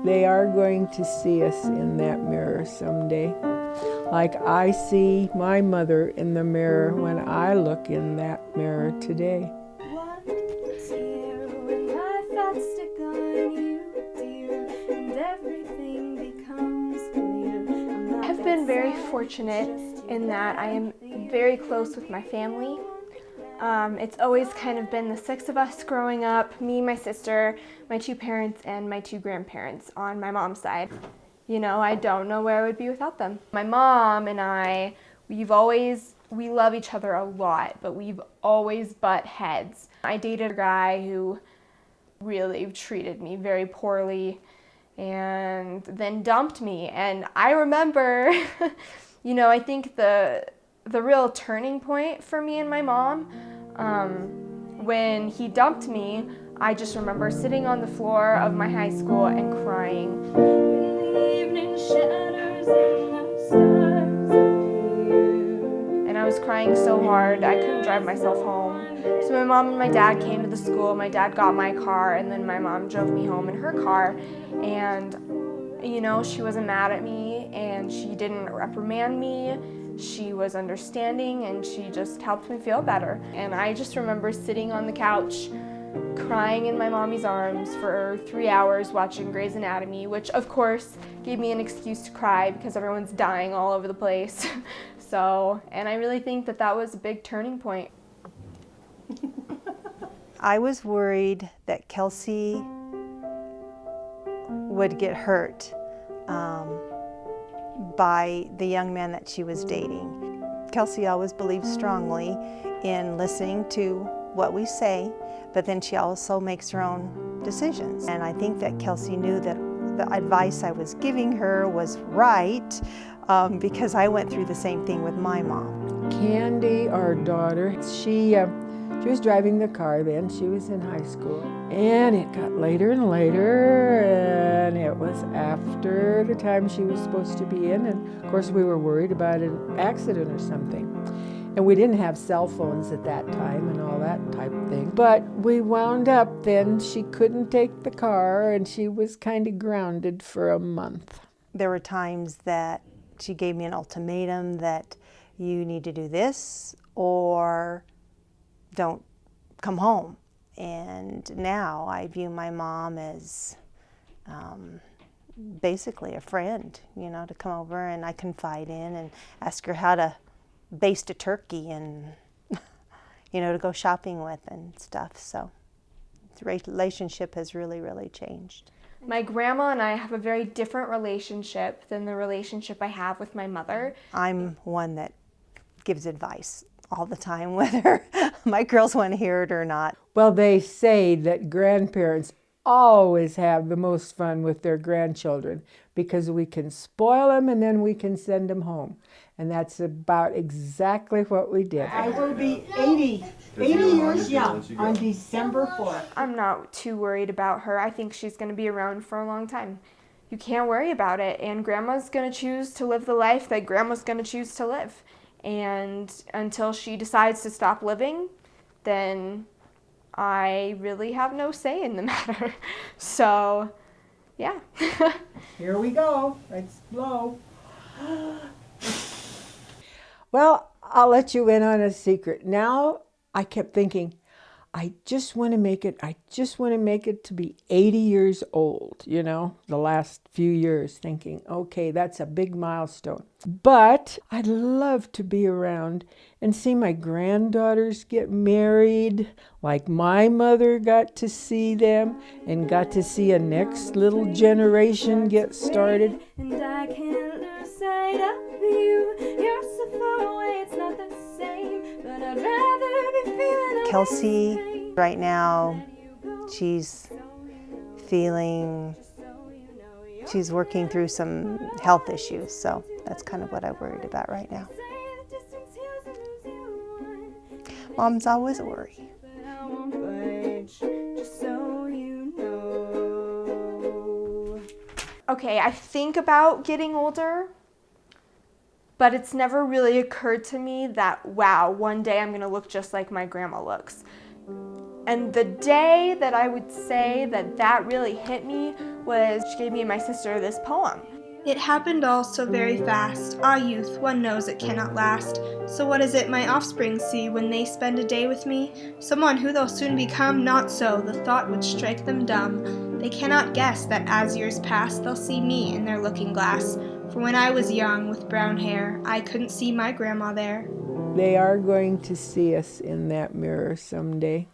they are going to see us in that mirror someday. Like I see my mother in the mirror when I look in that mirror today. I've been very fortunate in that I am very close with my family. It's always kind of been the six of us growing up, me, my sister, my two parents, and my two grandparents on my mom's side. You know, I don't know where I would be without them. My mom and I, we love each other a lot, but we've always butt heads. I dated a guy who really treated me very poorly and then dumped me. And I remember, you know, I think the real turning point for me and my mom, when he dumped me, I just remember sitting on the floor of my high school and crying. And I was crying so hard, I couldn't drive myself home. So my mom and my dad came to the school, my dad got my car, and then my mom drove me home in her car. And, you know, she wasn't mad at me, and she didn't reprimand me. She was understanding, and she just helped me feel better. And I just remember sitting on the couch, crying in my mommy's arms for 3 hours watching Grey's Anatomy, which of course gave me an excuse to cry because everyone's dying all over the place. And I really think that was a big turning point. I was worried that Kelsey would get hurt by the young man that she was dating. Kelsey always believes strongly in listening to what we say, but then she also makes her own decisions. And I think that Kelsey knew that the advice I was giving her was right, because I went through the same thing with my mom. Candy, our daughter, she was driving the car then. She was in high school. And it got later and later, and it was after the time she was supposed to be in. And of course we were worried about an accident or something. And we didn't have cell phones at that time and all that type of thing. But we wound up then, she couldn't take the car, and she was kind of grounded for a month. There were times that she gave me an ultimatum that you need to do this or don't come home. And now I view my mom as basically a friend, you know, to come over and I confide in and ask her how to baste a turkey and, you know, to go shopping with and stuff. So the relationship has really, really changed. My grandma and I have a very different relationship than the relationship I have with my mother. I'm one that gives advice all the time, whether my girls want to hear it or not. Well, they say that grandparents always have the most fun with their grandchildren because we can spoil them and then we can send them home. And that's about exactly what we did. I will be 80 years young on December 4th. I'm not too worried about her. I think she's going to be around for a long time. You can't worry about it. And Grandma's going to choose to live the life that Grandma's going to choose to live. And until she decides to stop living, then I really have no say in the matter. So, yeah. Here we go. Let's blow. Well, I'll let you in on a secret. Now I kept thinking, I just want to make it to be 80 years old, you know, the last few years, thinking, okay, that's a big milestone. But I'd love to be around and see my granddaughters get married, like my mother got to see them and got to see a next little generation get started. And I can't lose sight of you. You're so far away, it's not the same. But I'd rather be feeling Kelsey, right now, she's working through some health issues, so that's kind of what I'm worried about right now. Mom's always a worry. Okay, I think about getting older, but it's never really occurred to me that, wow, one day I'm going to look just like my grandma looks. And the day that I would say that really hit me was she gave me and my sister this poem. It happened all so very fast. Ah, youth, one knows it cannot last. So what is it my offspring see when they spend a day with me? Someone who they'll soon become? Not so, the thought would strike them dumb. They cannot guess that as years pass, they'll see me in their looking glass. For when I was young, with brown hair, I couldn't see my grandma there. They are going to see us in that mirror someday.